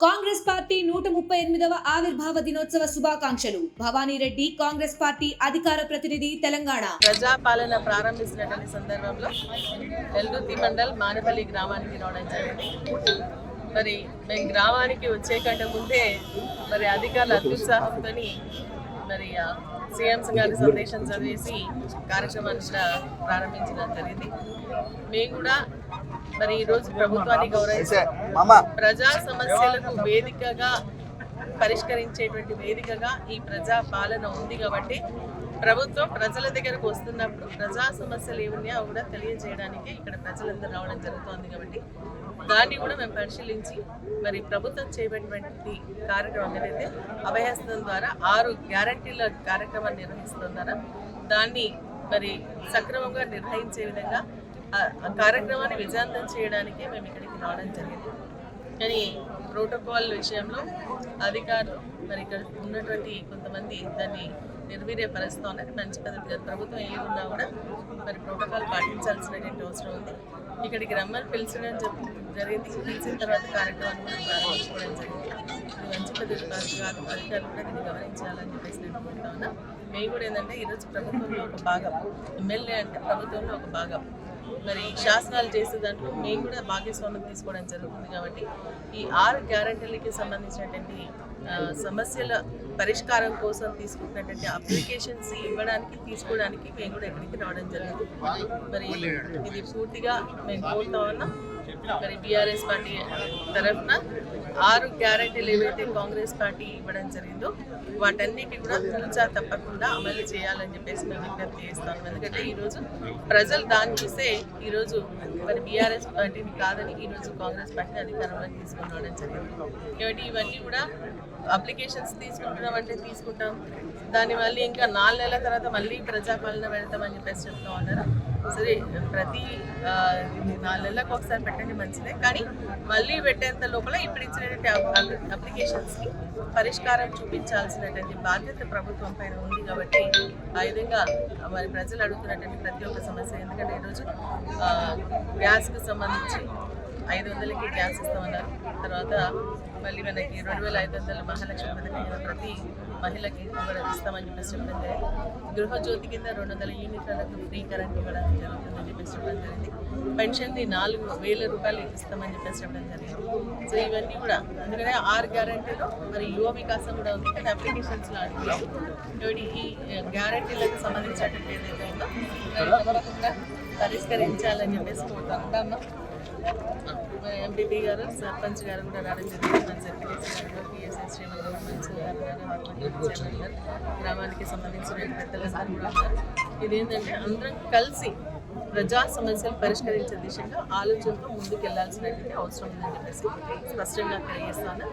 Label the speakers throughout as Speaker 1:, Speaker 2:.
Speaker 1: Congress party 138వ ఆవిర్భావ దినోత్సవ శుభాకాంక్షలు. భవానీ రెడ్డి, కాంగ్రెస్ పార్టీ అధికార ప్రతినిధి, తెలంగాణ.
Speaker 2: ప్రజాపాలన ప్రారంభిస్తున్నటువంటి సందర్భంలో ఎల్దుర్తి మండల్ మానపల్లి గ్రామానికి రావడం జరిగింది. మరి మేము గ్రామానికి వచ్చే కంటే ముందే మరి అధికారుల అత్యుత్సాహంతో మరి సీఎం గారి సందేశం చదివేసి కార్యక్రమాన్ని కూడా ప్రారంభించడం జరిగింది. మేము కూడా మరి ఈరోజు ప్రభుత్వాన్ని గౌరవించి ప్రజా సమస్యలకు వేదికగా పరిష్కరించేటువంటి వేదికగా ఈ ప్రజా పాలన ఉంది కాబట్టి ప్రభుత్వం ప్రజల దగ్గరకు వస్తున్నప్పుడు ప్రజా సమస్యలు ఏమున్నాయో కూడా తెలియజేయడానికి ఇక్కడ ప్రజలందరూ రావడం జరుగుతోంది. కాబట్టి దాన్ని కూడా మేము పరిశీలించి మరి ప్రభుత్వం చేపట్టినటువంటి కార్యక్రమం ఏదైతే అభయహస్తం ద్వారా 6 గ్యారంటీల కార్యక్రమాన్ని నిర్వహిస్తున్నారో దాన్ని మరి సక్రమంగా నిర్వహించే విధంగా ఆ కార్యక్రమాన్ని విజయవంతం చేయడానికే మేము ఇక్కడికి రావడం జరిగింది. కానీ ప్రోటోకాల్ విషయంలో అధికారులు మరి ఇక్కడ ఉన్నటువంటి కొంతమంది దాన్ని నిర్వీర్యపరుస్తూ ఉన్నది మంచి పద్ధతి. ప్రభుత్వం ఏది ఉన్నా కూడా మరి ప్రోటోకాల్ పాటించాల్సినటువంటి అవసరం ఉంది. ఇక్కడికి రమ్మని పిలిచడం జరిగింది. పిలిచిన తర్వాత కార్యక్రమాన్ని కూడా ప్రారంభించుకోవడం జరిగింది. ఇది మంచి పద్ధతి కాదు. అధికారులు కూడా దీన్ని గమనించాలని చెప్పేసి నేను అనుకుంటా ఉన్నా. మేము కూడా ఏంటంటే ఈరోజు ప్రభుత్వంలో ఒక భాగం, ఎమ్మెల్యే అంటే ప్రభుత్వంలో ఒక భాగం. మరి శాసనాలు చేసే దాంట్లో మేము కూడా భాగస్వామ్యం తీసుకోవడం జరుగుతుంది. కాబట్టి ఈ 6 గ్యారంటీలకి సంబంధించినటువంటి సమస్యల పరిష్కారం కోసం తీసుకుంటున్నటువంటి అప్లికేషన్స్ తీసుకోవడానికి మేము కూడా ఎక్కడికి రావడం జరిగింది. మరి ఇది పూర్తిగా మేము కోరుతా ఉన్నాం. మరి బీఆర్ఎస్ పార్టీ తరఫున 6 గ్యారంటీలు ఏవైతే కాంగ్రెస్ పార్టీ ఇవ్వడం జరిగిందో వాటన్నిటి కూడా తూచా తప్పకుండా అమలు చేయాలని చెప్పేసి మేము విజ్ఞప్తి చేస్తాము. ఎందుకంటే ఈరోజు ప్రజలు దాన్ని చూస్తే ఈరోజు మరి బీఆర్ఎస్ పార్టీని కాదని ఈరోజు కాంగ్రెస్ పార్టీ అధికారంలోకి తీసుకుని రావడం జరిగింది. కాబట్టి ఇవన్నీ కూడా అప్లికేషన్స్ తీసుకుంటున్నామంటే తీసుకుంటాం, దాన్ని మళ్ళీ ఇంకా 4 నెలల తర్వాత మళ్ళీ ప్రజాపాలన పెడతామని చెప్పేసి చెప్తా ఉన్నారు. సరే, ప్రతి 4 నెలలకు ఒకసారి పెట్టండి మంచిదే, కానీ మళ్ళీ పెట్టేంత లోపల ఇప్పుడు ఇచ్చినటువంటి అప్లికేషన్స్కి పరిష్కారం చూపించాల్సినటువంటి బాధ్యత ప్రభుత్వం పైన ఉంది. కాబట్టి ఆ విధంగా మరి ప్రజలు అడుగుతున్నటువంటి ప్రతి ఒక్క సమస్య, ఎందుకంటే ఈరోజు గ్యాస్కి సంబంధించి 500కి గ్యాస్ ఇస్తామన్నారు. తర్వాత మళ్ళీ మనకి 2500 మహాలక్ష్మి పథకం కింద ప్రతి మహిళకి కూడా ఇస్తామని చెప్పేసి చెప్పడం జరిగింది. గృహజ్యోతి కింద 200 యూనిట్లకు ఫ్రీ కరెంట్ ఇవ్వడం జరుగుతుందని చెప్పేసి చెప్పడం జరిగింది. పెన్షన్ని 4000 రూపాయలు ఇస్తామని చెప్పేసి చెప్పడం జరిగింది. సో ఇవన్నీ కూడా ఎందుకంటే 6 గ్యారంటీలో మరి యువ వికాసం కూడా ఉంది, కానీ అప్లికేషన్స్లో అడ్లేదు. కాబట్టి ఈ గ్యారంటీలకు సంబంధించినటువంటి ఏదైతే ఉందో తప్పకుండా పరిష్కరించాలని చెప్పేసి కోరుతాను. ఎంపీపీ గారు, సర్పంచ్ గారు కూడా రావడం జరిగింది. పిఎస్ఎస్ గ్రామానికి సంబంధించిన పెద్దలందరూ కూడా ఉన్నారు. ఇదేంటంటే అందరం కలిసి ప్రజా సమస్యలు పరిష్కరించే దిశగా ఆలోచనతో ముందుకు వెళ్లాల్సినటువంటి అవసరం ఉందని చెప్పేసి స్పష్టంగా తెలియజేస్తాను.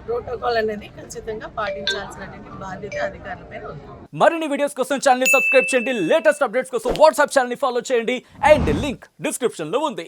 Speaker 2: ప్రోటోకాల్ అనేది ఖచ్చితంగా పాటించాల్సినటువంటి బాధ్యత అధికారులపైన ఉంది.
Speaker 3: మరిన్ని వీడియోస్ కోసం ఛానల్ ని సబ్స్క్రైబ్ చేయండి. లేటెస్ట్ అప్డేట్స్ కోసం వాట్సాప్ ఛానల్ ని ఫాలో చేయండి. అండ్ లింక్ డిస్క్రిప్షన్ లో ఉంది.